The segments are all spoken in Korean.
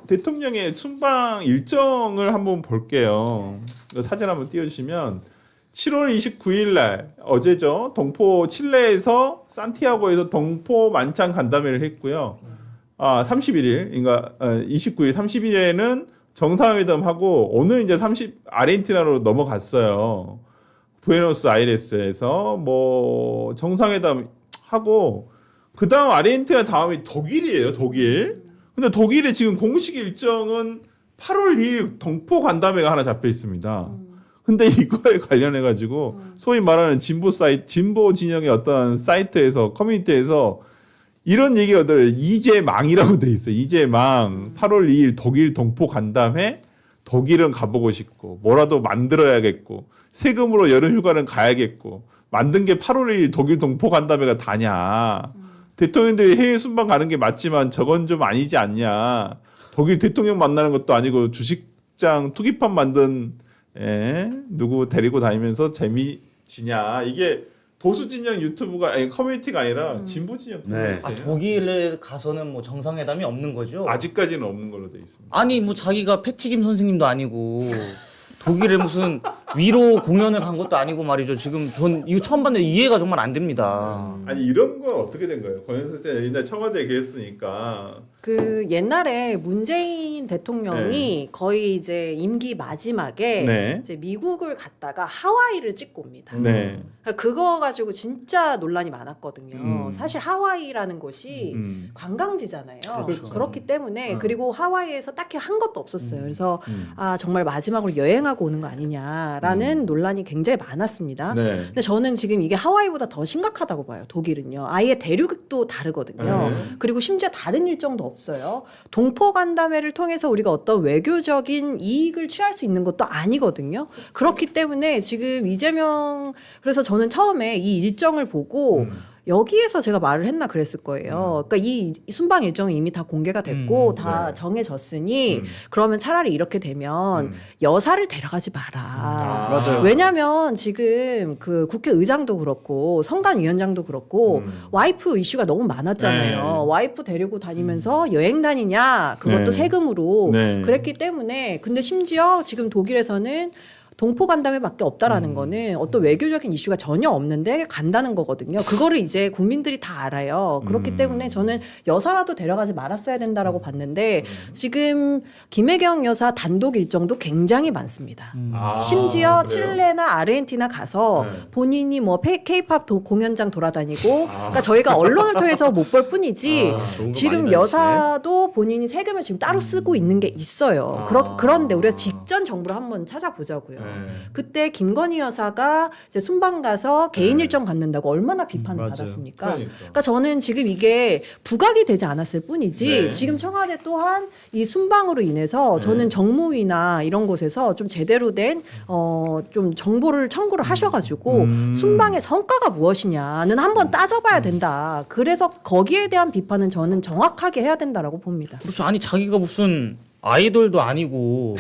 대통령의 순방 일정을 한번 볼게요. 사진 한번 띄워주시면 7월 29일 날 어제죠. 동포 칠레에서 산티아고에서 동포 만찬 간담회를 했고요. 31일, 그러니까 29일, 30일에는 정상회담하고 오늘 이제 아르헨티나로 넘어갔어요. 부에노스아이레스에서 뭐 정상회담 하고 그 다음 아르헨티나 다음이 독일이에요. 독일. 근데 독일의 지금 공식 일정은 8월 2일 동포 간담회가 하나 잡혀 있습니다. 근데 이거에 관련해 가지고 소위 말하는 진보 진영의 어떤 사이트에서 커뮤니티에서 이런 얘기가 더라고요. 이재망이라고 돼 있어요. 이재망 8월 2일 독일 동포 간담회. 독일은 가보고 싶고 뭐라도 만들어야겠고 세금으로 여름 휴가는 가야겠고 만든 게 8월 2일 독일 동포 간담회가 다냐. 대통령들이 해외 순방 가는 게 맞지만 저건 좀 아니지 않냐. 독일 대통령 만나는 것도 아니고 주식장 투기판 만든 누구 데리고 다니면서 재미지냐. 이게 보수 진영 유튜브가 아니 커뮤니티가 아니라 진보 진영 커뮤니티예요. 독일에 가서는 뭐 정상회담이 없는 거죠? 아직까지는 없는 걸로 돼 있습니다. 아니 뭐 자기가 패치김 선생님도 아니고 독일에 무슨 위로 공연을 간 것도 아니고 말이죠. 지금 전 이거 처음 봤는데 이해가 정말 안 됩니다. 아니 이런 건 어떻게 된 거예요? 권영세 때 옛날 청와대에 계셨으니까 그 옛날에 문재인 대통령이 거의 이제 임기 마지막에 이제 미국을 갔다가 하와이를 찍고 옵니다. 그러니까 그거 가지고 진짜 논란이 많았거든요. 사실 하와이라는 곳이 관광지잖아요. 그렇죠. 그렇기 때문에 그리고 하와이에서 딱히 한 것도 없었어요. 그래서 정말 마지막으로 여행하고 오는 거 아니냐라는 논란이 굉장히 많았습니다. 근데 저는 지금 이게 하와이보다 더 심각하다고 봐요. 독일은요. 아예 대륙도 다르거든요. 그리고 심지어 다른 일정도 없어요. 동포 간담회를 통해서 우리가 어떤 외교적인 이익을 취할 수 있는 것도 아니거든요. 그렇기 때문에 지금 이재명 그래서 저는 처음에 이 일정을 보고 여기에서 제가 말을 했나 그랬을 거예요. 그러니까 이 순방 일정이 이미 다 공개가 됐고 다 정해졌으니 그러면 차라리 이렇게 되면 여사를 데려가지 마라. 맞아요. 왜냐하면 지금 그 국회의장도 그렇고 선관위원장도 그렇고 와이프 이슈가 너무 많았잖아요. 와이프 데리고 다니면서 여행 다니냐 그것도 세금으로 그랬기 때문에 근데 심지어 지금 독일에서는 동포 간담회밖에 없다라는 거는 어떤 외교적인 이슈가 전혀 없는데 간다는 거거든요. 그거를 이제 국민들이 다 알아요. 그렇기 때문에 저는 여사라도 데려가지 말았어야 된다라고 봤는데 지금 김혜경 여사 단독 일정도 굉장히 많습니다. 심지어 그래요? 칠레나 아르헨티나 가서 본인이 뭐 K-팝 공연장 돌아다니고 그러니까 저희가 언론을 통해서 못 볼 뿐이지 지금 여사도 본인이 세금을 지금 따로 쓰고 있는 게 있어요. 그런데 우리가 직전 정보를 한번 찾아보자고요. 그때 김건희 여사가 이제 순방 가서 개인 일정 갖는다고 얼마나 비판을 받았습니까? 그러니까 저는 지금 이게 부각이 되지 않았을 뿐이지 지금 청와대 또한 이 순방으로 인해서 저는 정무위나 이런 곳에서 좀 제대로 된 좀 정보를 청구를 하셔가지고 순방의 성과가 무엇이냐는 한번 따져봐야 된다. 그래서 거기에 대한 비판은 저는 정확하게 해야 된다라고 봅니다. 그렇죠. 아니 자기가 무슨 아이돌도 아니고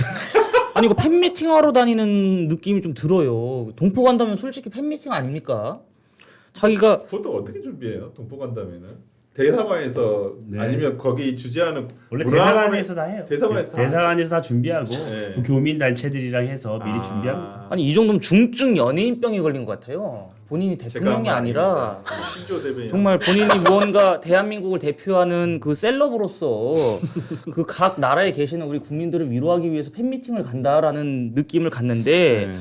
아니 이거 팬미팅 하러 다니는 느낌이 좀 들어요. 동포 간다면 솔직히 팬미팅 아닙니까? 자기가 보통 어떻게 준비해요? 동포 간담회는 대사관에서 아니면 거기 주재하는 원래 대사관에서 다 해요. 대사관에서 다 준비하고 뭐 교민 단체들이랑 해서 미리 준비합니다. 아니 이 정도면 중증 연예인병이 걸린 것 같아요. 본인이 대통령이 아니라 신조 대변인 정말 본인이 무언가 대한민국을 대표하는 그 셀럽으로서 그 각 나라에 계시는 우리 국민들을 위로하기 위해서 팬미팅을 간다라는 느낌을 갖는데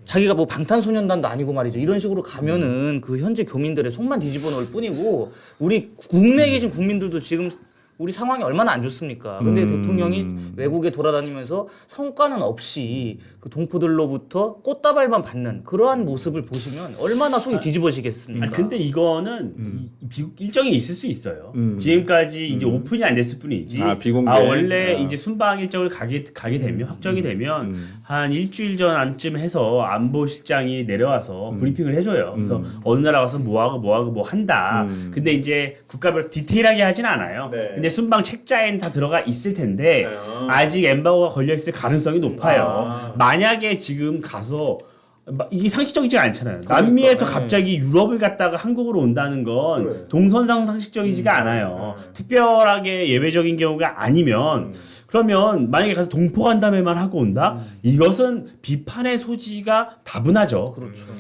자기가 뭐 방탄소년단도 아니고 말이죠. 이런 식으로 가면은 그 현재 교민들의 속만 뒤집어 놓을 뿐이고 우리 국내에 계신 국민들도 지금 우리 상황이 얼마나 안 좋습니까? 근데 대통령이 외국에 돌아다니면서 성과는 없이 그 동포들로부터 꽃다발만 받는 그러한 모습을 보시면 얼마나 속이 뒤집어지겠습니까? 아니, 근데 이거는 비국 일정이 있을 수 있어요. 지금까지 이제 오픈이 안 됐을 뿐이지. 비공개. 원래 이제 순방 일정을 가게 되면 확정이 되면 한 일주일 전쯤 해서 안보실장이 내려와서 브리핑을 해줘요. 그래서 어느 나라 가서 뭐 하고 뭐 한다. 근데 이제 국가별 디테일하게 하진 않아요. 근데 순방 책자에는 다 들어가 있을 텐데 아직 엠바고가 걸려 있을 가능성이 높아요. 만약에 지금 가서 이게 상식적이지가 않잖아요. 남미에서 갑자기 유럽을 갔다가 한국으로 온다는 건 그래. 동선상 상식적이지가 않아요. 특별하게 예외적인 경우가 아니면 그러면 만약에 가서 동포 간담회만 하고 온다? 이것은 비판의 소지가 다분하죠.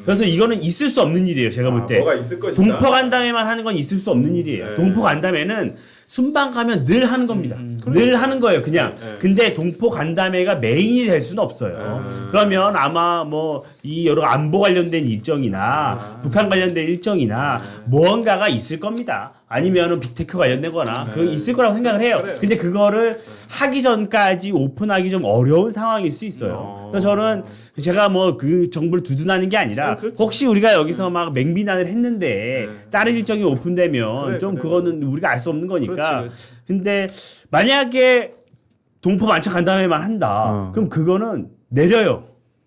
그래서 이거는 있을 수 없는 일이에요. 제가 볼 때. 뭐가 있을 것이다. 동포 간담회만 하는 건 있을 수 없는 일이에요. 네. 동포 간담회는 순방 가면 늘 하는 겁니다. 늘 하는 거예요, 그냥. 근데 동포 간담회가 메인이 될 수는 없어요. 그러면 아마 뭐 이 여러 안보 관련된 일정이나 북한 관련된 일정이나 무언가가 있을 겁니다. 아니면은 빅테크 관련된 거나 그 있을 거라고 생각을 해요. 근데 그거를 하기 전까지 오픈하기 좀 어려운 상황일 수 있어요. 그래서 저는 제가 뭐 그 정보를 두둔하는 게 아니라 혹시 우리가 여기서 막 맹비난을 했는데 다른 일정이 오픈되면 좀 그거는 우리가 알 수 없는 거니까. 근데 만약에 동포 만찬 간담회만 한다. 그럼 그거는 내려요.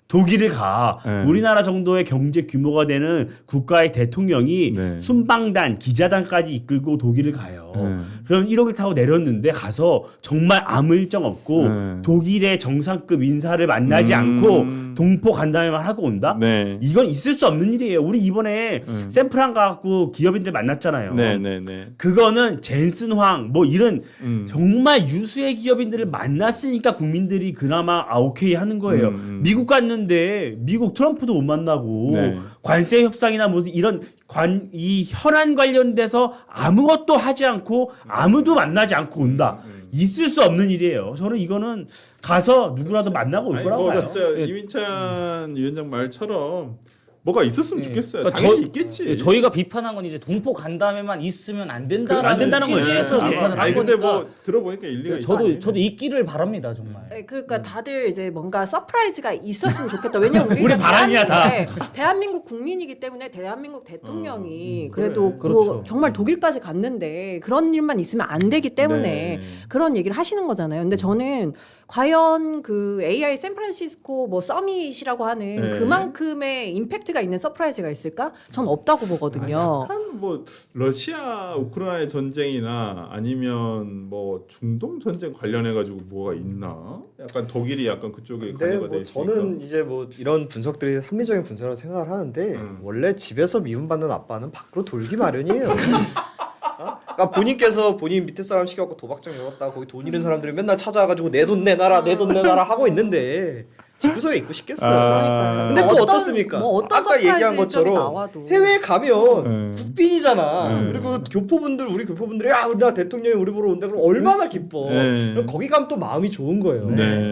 독일을 가. 우리나라 정도의 경제 규모가 되는 국가의 대통령이 순방단, 기자단까지 이끌고 독일을 가요. 그럼 1호기를 타고 내렸는데 가서 정말 아무 일정 없고 독일의 정상급 인사를 만나지 않고 동포 간담회만 하고 온다? 이건 있을 수 없는 일이에요. 우리 이번에 샌프란 가갖고 기업인들 만났잖아요. 그거는 젠슨 황 뭐 이런 정말 유수의 기업인들을 만났으니까 국민들이 그나마 오케이 하는 거예요. 미국 갔는데 미국 트럼프도 못 만나고 관세 협상이나 뭐 이런 이 현안 관련돼서 아무것도 하지 않고 아무도 만나지 않고 온다. 있을 수 없는 일이에요. 저는 이거는 가서 누구라도 만나고 올 거라고 봐요. 진짜 이민찬 위원장 말처럼 뭐가 있었으면 좋겠어요. 그러니까 당연히 있겠지. 저희가 비판한 건 이제 동포 간담회만 있으면 안 된다라는 안 된다는 거죠. 취지에서 비판을 한 근데 거니까. 뭐 들어보니까 일리가 있어. 저도 있기를 바랍니다 정말. 네, 그러니까 다들 이제 뭔가 서프라이즈가 있었으면 좋겠다. 왜냐면 우리 바람이야, 다. 대한민국 국민이기 때문에 대한민국 대통령이 그래도 그거 정말 독일까지 갔는데 그런 일만 있으면 안 되기 때문에 그런 얘기를 하시는 거잖아요. 근데 저는 과연 그 AI 샌프란시스코 뭐 서밋이라고 하는 그만큼의 임팩트가 있는 서프라이즈가 있을까? 전 없다고 보거든요. 약간 뭐 러시아 우크라이나 전쟁이나 아니면 뭐 중동 전쟁 관련해 가지고 뭐가 있나? 약간 독일이 약간 그쪽에 근데 관여가 돼 뭐 있으니까. 저는 이제 뭐 이런 분석들이 합리적인 분석이라고 생각을 하는데 원래 집에서 미움받는 아빠는 밖으로 돌기 마련이에요. 그러니까 본인께서 본인 밑에 사람 시켜갖고 도박장 열었다 거기 돈 잃은 사람들이 맨날 찾아와가지고 내 돈 내놔라 내 돈 내놔라 하고 있는데 집구석에 있고 싶겠어요. 그러니까요. 근데 또 어떤- 어떻습니까? 뭐 어떤 아까 서프라이즈 얘기한 일정이 것처럼 나와도. 해외에 가면 국빈이잖아. 그리고 교포분들 우리 교포분들이 야 우리나라 대통령이 우리 보러 온다 그러면 얼마나 기뻐. 그럼 거기 가면 또 마음이 좋은 거예요.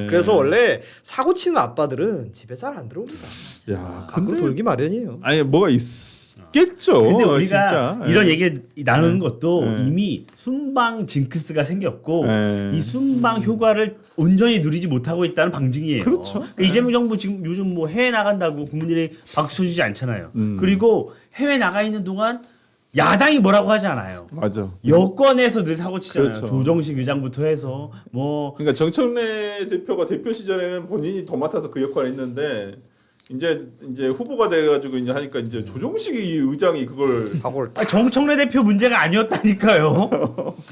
그래서 원래 사고 치는 아빠들은 집에 잘 안 들어옵니다. 야, 밖으로 돌기 마련이에요. 아니 뭐가 있겠죠. 근데 우리가 진짜. 이런 얘기를 나누는 것도 이미 순방 징크스가 생겼고 이 순방 효과를 온전히 누리지 못하고 있다는 방증이에요. 그렇죠. 그러니까 이재명 정부 지금 요즘 뭐 해외 나간다고 국민들이 박수 쳐주지 않잖아요. 그리고 해외 나가 있는 동안 야당이 뭐라고 하지 않아요. 맞아. 여권에서 늘 사고 치잖아요. 그렇죠. 조정식 의장부터 해서 뭐 그러니까 정청래 대표가 대표 시절에는 본인이 더 맡아서 그 역할을 했는데 이제 후보가 돼가지고 이제 하니까 이제 조정식 의장이 그걸 사고를 정청래 대표 문제가 아니었다니까요.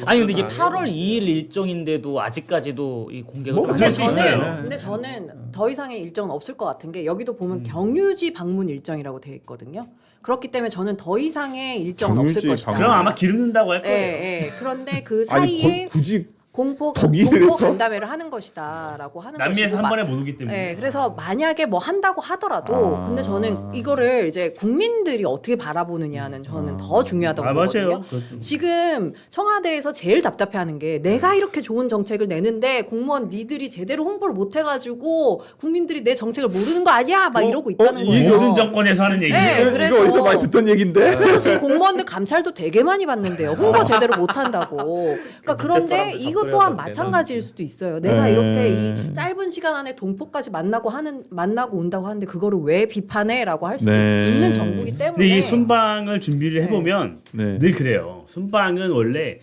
아니 근데 이게 8월 2일 일정인데도 아직까지도 이 공개가 뭐 안 될 근데 수 됐어요. 있어요. 저는 근데 저는 더 이상의 일정은 없을 것 같은 게 여기도 보면 경유지 방문 일정이라고 돼 있거든요. 그렇기 때문에 저는 더 이상의 일정은 없을 경유지 것이다. 그럼 아마 기름 넣는다고 할 예, 거예요. 예. 그런데 그 아니 사이에 굳이 공포 독일에서? 간담회를 하는 것이다라고 하는 남미에서 것이고 한 번에 못 오기 때문에. 네, 그래서 만약에 뭐 한다고 하더라도 근데 저는 이거를 이제 국민들이 어떻게 바라보느냐는 저는 더 중요하다고 보거든요. 맞아요. 그것도. 지금 청와대에서 제일 답답해하는 게 내가 이렇게 좋은 정책을 내는데 공무원 니들이 제대로 홍보를 못 해가지고 국민들이 내 정책을 모르는 거 아니야? 막 이러고 있다는 이 거예요. 모든 정권에서 하는 얘기. 네, 이거 그래서- 어디서 많이 듣던 얘긴데. 그래서 지금 공무원들 감찰도 되게 많이 받는데요. 홍보 제대로 못 한다고. 그러니까 그런데 사람들 이것 잡더라도 또한 되는. 마찬가지일 수도 있어요. 내가 이렇게 이 짧은 시간 안에 동포까지 만나고 온다고 하는데 그거를 왜 비판해라고 할 수도 있는 정부이기 때문에. 근데 이 순방을 준비를 해보면 네. 늘 그래요. 순방은 원래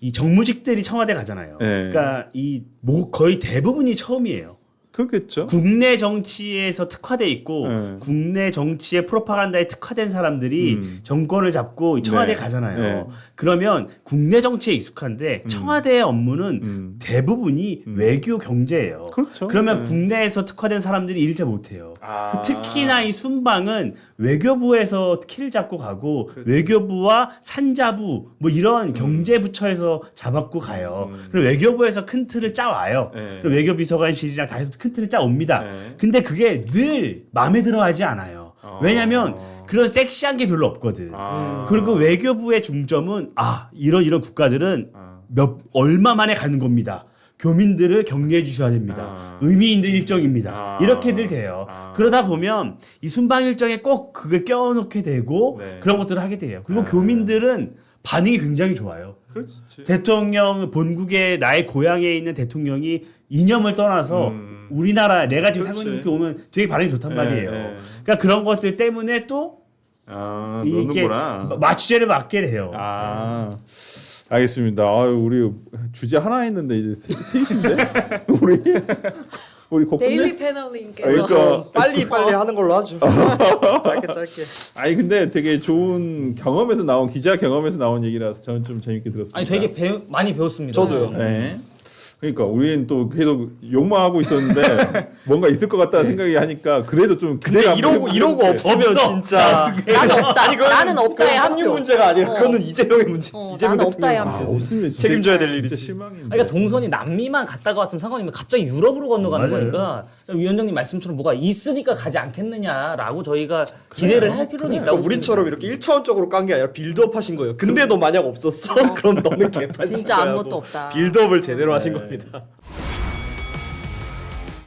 이 정무직들이 청와대 가잖아요. 네. 그러니까 거의 대부분이 처음이에요. 그렇겠죠. 국내 정치에서 특화돼 있고 네. 국내 정치의 프로파간다에 특화된 사람들이 정권을 잡고 청와대 네. 가잖아요. 네. 그러면 국내 정치에 익숙한데 청와대의 업무는 대부분이 외교 경제예요. 그렇죠. 그러면 네. 국내에서 특화된 사람들이 일을 잘 못해요. 아. 특히나 이 순방은 외교부에서 키를 잡고 가고 그렇죠. 외교부와 산자부 뭐 이런 경제부처에서 잡았고 가요. 그리고 외교부에서 큰 틀을 짜와요. 네. 그리고 외교비서관실이랑 다 해서 큰 틀을 짜 옵니다. 네. 근데 그게 늘 마음에 들어하지 않아요. 왜냐면 그런 섹시한 게 별로 없거든. 아. 그리고 외교부의 중점은 이런 국가들은 얼마 만에 가는 겁니다. 교민들을 격려해 주셔야 됩니다. 의미 있는 일정입니다. 이렇게들 돼요. 그러다 보면 이 순방 일정에 꼭 그걸 껴놓게 되고 네. 그런 것들을 하게 돼요. 그리고 교민들은 반응이 굉장히 좋아요. 그렇지. 대통령 본국에 나의 고향에 있는 대통령이 이념을 떠나서 우리나라 내가 지금 살고 있는 그렇지. 곳에 오면 되게 반응이 좋단 네, 말이에요. 네. 그러니까 그런 것들 때문에 또 이게 노는구나. 마취제를 맞게 돼요. 알겠습니다. 우리 주제 하나 했는데 이제 셋인데 우리 곡 데일리 끝내? 패널님께서 그러니까 빨리 하는 걸로 하죠. 짧게. 아니 근데 되게 좋은 경험에서 나온 기자 경험에서 나온 얘기라서 저는 좀 재밌게 들었습니다. 아니 되게 많이 배웠습니다. 저도요. 네. 그러니까 우리는 또 계속 욕만 하고 있었는데 뭔가 있을 것 같다는 생각이 하니까 그래도 좀 근데 기대가 이러고 없으면 없어. 진짜 나는 없다. 이건 나는 없다의 합류 함표. 문제가 아니라 그거는 이재명의 문제지. 이재명 나는 없다의 대통령 함표. 문제지. 없으면 진짜 책임져야 될 진짜 일이지. 실망인데. 그러니까 동선이 남미만 갔다가 왔으면 상관이면 갑자기 유럽으로 건너가는 맞아요. 거니까 위원장님 말씀처럼 뭐가 있으니까 가지 않겠느냐라고 저희가 기대를 할 필요는 있다고. 그러니까 우리처럼 이렇게 1차원적으로 깐 게 아니라 빌드업 하신 거예요. 근데 너 만약 없었어? 그럼 너는 개판친 진짜 거야. 아무것도 없다. 빌드업을 제대로 하신 겁니다.